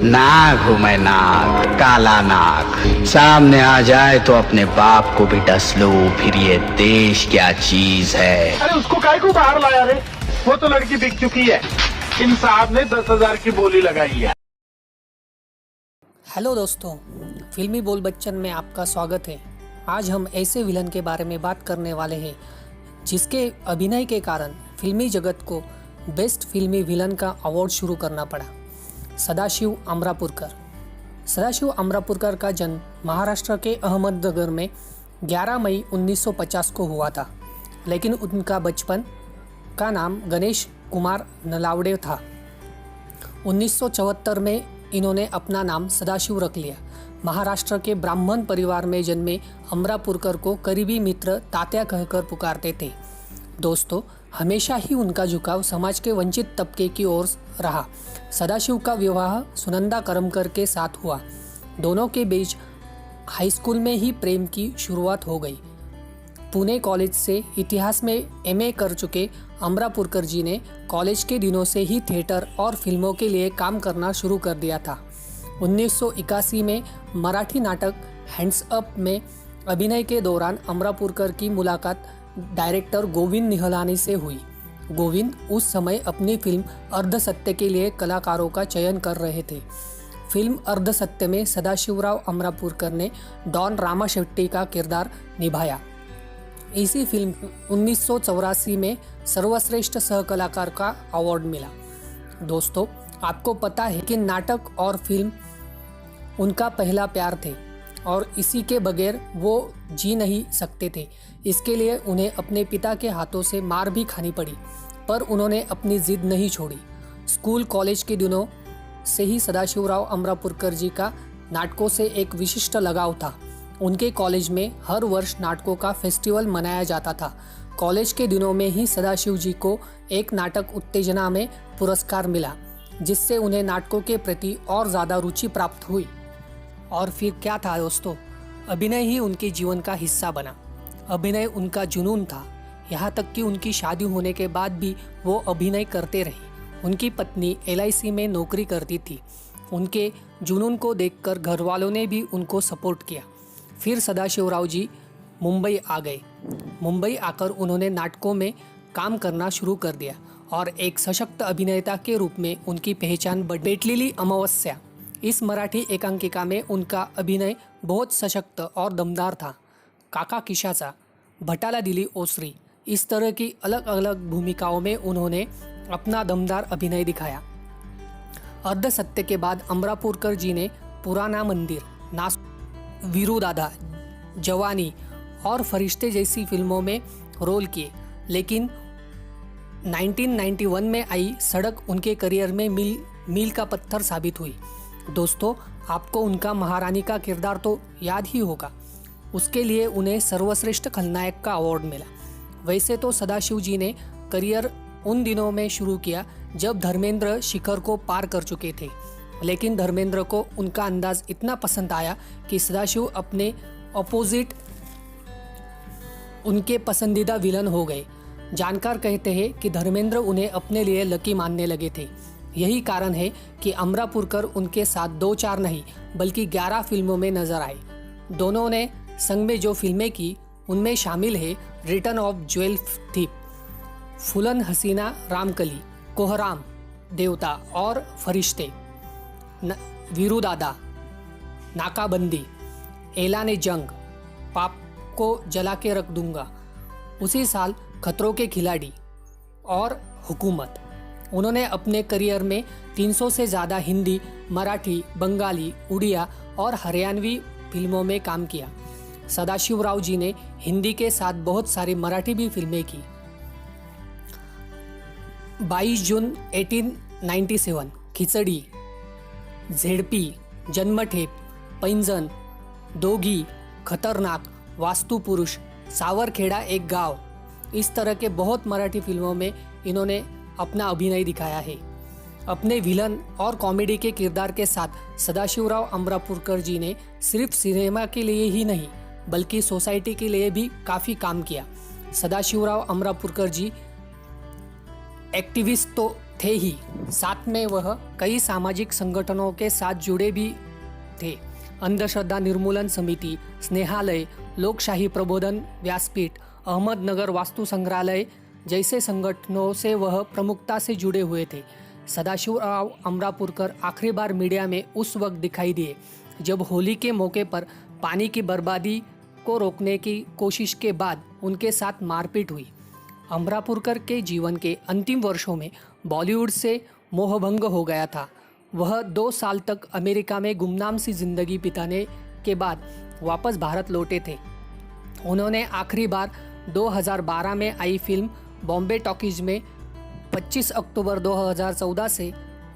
नाग हूं मैं, नाग, काला नाग। सामने आ जाए तो अपने बाप को भी डस लो, फिर ये देश क्या चीज है। अरे उसको काय को बाहर लाया रे? वो तो लड़की बिक चुकी है। इन साहब ने 10,000 की बोली लगाई है। हेलो दोस्तों, फिल्मी बोल बच्चन में आपका स्वागत है। आज हम ऐसे विलन के बारे में बात करने वाले हैं जिसके अभिनय के कारण फिल्मी जगत को बेस्ट फिल्मी विलन का अवार्ड शुरू करना पड़ा। सदाशिव अमरापुरकर। सदाशिव अमरापुरकर का जन्म महाराष्ट्र के अहमदनगर में 11 मई 1950 को हुआ था, लेकिन उनका बचपन का नाम गणेश कुमार नलावड़े था। 1974 में इन्होंने अपना नाम सदाशिव रख लिया। महाराष्ट्र के ब्राह्मण परिवार में जन्मे अमरापुरकर को करीबी मित्र तात्या कहकर पुकारते थे। दोस्तों, हमेशा ही उनका झुकाव समाज के वंचित तबके की ओर रहा। सदाशिव का विवाह सुनंदा करमकर के साथ हुआ। दोनों के बीच हाई स्कूल में ही प्रेम की शुरुआत हो गई। पुणे कॉलेज से इतिहास में एमए कर चुके अमरापुरकर जी ने कॉलेज के दिनों से ही थिएटर और फिल्मों के लिए काम करना शुरू कर दिया था। 1981 में मराठी नाटक हैंड्स अप में अभिनय के दौरान अमरापुरकर की मुलाकात डायरेक्टर गोविंद निहलानी से हुई। गोविंद उस समय अपनी फिल्म अर्धसत्य के लिए कलाकारों का चयन कर रहे थे। फिल्म अर्धसत्य में सदाशिवराव अमरापुरकर ने डॉन रामा शेट्टी का किरदार निभाया। इसी फिल्म 1984 में सर्वश्रेष्ठ सहकलाकार का अवार्ड मिला। दोस्तों, आपको पता है कि नाटक और फिल्म उनका पहला प्यार थे और इसी के बगैर वो जी नहीं सकते थे। इसके लिए उन्हें अपने पिता के हाथों से मार भी खानी पड़ी, पर उन्होंने अपनी जिद नहीं छोड़ी। स्कूल कॉलेज के दिनों से ही सदाशिवराव अमरापुरकर जी का नाटकों से एक विशिष्ट लगाव था। उनके कॉलेज में हर वर्ष नाटकों का फेस्टिवल मनाया जाता था। कॉलेज के दिनों में ही सदाशिव जी को एक नाटक उत्तेजना में पुरस्कार मिला, जिससे उन्हें नाटकों के प्रति और ज़्यादा रुचि प्राप्त हुई। और फिर क्या था दोस्तों, अभिनय ही उनके जीवन का हिस्सा बना। अभिनय उनका जुनून था, यहाँ तक कि उनकी शादी होने के बाद भी वो अभिनय करते रहे। उनकी पत्नी LIC में नौकरी करती थी। उनके जुनून को देखकर घर वालों ने भी उनको सपोर्ट किया। फिर सदाशिवराव जी मुंबई आ गए। मुंबई आकर उन्होंने नाटकों में काम करना शुरू कर दिया और एक सशक्त अभिनेता के रूप में उनकी पहचान बढ़ी। पेटलेली अमावस्या, इस मराठी एकांकिका में उनका अभिनय बहुत सशक्त और दमदार था। काका किशाचा, भटाला दिली ओसरी, इस तरह की अलग अलग भूमिकाओं में उन्होंने अपना दमदार अभिनय दिखाया। अर्धसत्य के बाद अमरापुरकर जी ने पुराना मंदिर, नास, वीरू दादा, जवानी और फरिश्ते जैसी फिल्मों में रोल किए, लेकिन 1991 में आई सड़क उनके करियर में मील का पत्थर साबित हुई। दोस्तों, आपको उनका महारानी का किरदार तो याद ही होगा। उसके लिए उन्हें सर्वश्रेष्ठ खलनायक का अवार्ड मिला। वैसे तो सदाशिव जी ने करियर उन दिनों में शुरू किया जब धर्मेंद्र शिखर को पार कर चुके थे, लेकिन धर्मेंद्र को उनका अंदाज इतना पसंद आया कि सदाशिव अपने अपोजिट उनके पसंदीदा विलन हो गए। जानकार कहते हैं कि धर्मेंद्र उन्हें अपने लिए लकी मानने लगे थे। यही कारण है कि अमरापुरकर उनके साथ 2-4 नहीं बल्कि 11 फिल्मों में नजर आए। दोनों ने संग में जो फिल्में की उनमें शामिल है return of jewel thief, Phoolan Hasina Ramkali, Kohram, Devta और फरिश्ते, वीरू दादा, नाकाबंदी, एलाने जंग, पाप को जला के रख दूंगा, उसी साल खतरों के खिलाड़ी और हुकूमत। उन्होंने अपने करियर में 300 से ज़्यादा हिंदी, मराठी, बंगाली, उड़िया और हरियाणवी फिल्मों में काम किया। सदाशिवराव जी ने हिंदी के साथ बहुत सारी मराठी भी फिल्में की। 22 जून 1897, खिचडी, झेडपी, जन्मठेप, पैंजण, दोघी, खतरनाक, वास्तु पुरुष, सावरखेड़ा एक गांव, इस तरह के बहुत मराठी फिल्मों में इन्होंने अपना अभिनय दिखाया है। अपने विलन और कॉमेडी के किरदार के साथ सदाशिवराव अमरापुरकर जी ने सिर्फ सिनेमा के लिए ही नहीं बल्कि सोसाइटी के लिए भी काफ़ी काम किया। सदाशिवराव अमरापुरकर जी एक्टिविस्ट तो थे ही, साथ में वह कई सामाजिक संगठनों के साथ जुड़े भी थे। अंधश्रद्धा निर्मूलन समिति, स्नेहालय, लोकशाही प्रबोधन व्यासपीठ, अहमदनगर वास्तु संग्रहालय जैसे संगठनों से वह प्रमुखता से जुड़े हुए थे। सदाशिवराव अमरापुरकर आखिरी बार मीडिया में उस वक्त दिखाई दिए जब होली के मौके पर पानी की बर्बादी को रोकने की कोशिश के बाद उनके साथ मारपीट हुई। अमरापुरकर के जीवन के अंतिम वर्षों में बॉलीवुड से मोहभंग हो गया था। वह 2 साल तक अमेरिका में गुमनाम सी जिंदगी बिताने के बाद वापस भारत लौटे थे। उन्होंने आखिरी बार 2012 में आई फिल्म बॉम्बे टॉकीज में 25 अक्टूबर 2014 से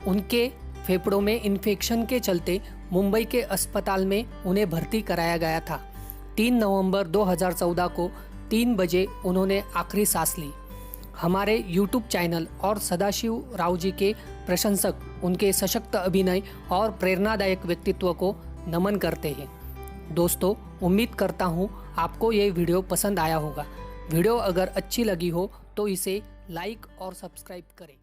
उनके फेफड़ों में इन्फेक्शन के चलते मुंबई के अस्पताल में उन्हें भर्ती कराया गया था। 3 नवंबर 2014 को 3 बजे उन्होंने आखिरी सांस ली। हमारे YouTube चैनल और सदाशिव राव जी के प्रशंसक उनके सशक्त अभिनय और प्रेरणादायक व्यक्तित्व को नमन करते हैं। दोस्तों, उम्मीद करता हूँ आपको ये वीडियो पसंद आया होगा। वीडियो अगर अच्छी लगी हो तो इसे लाइक और सब्सक्राइब करें।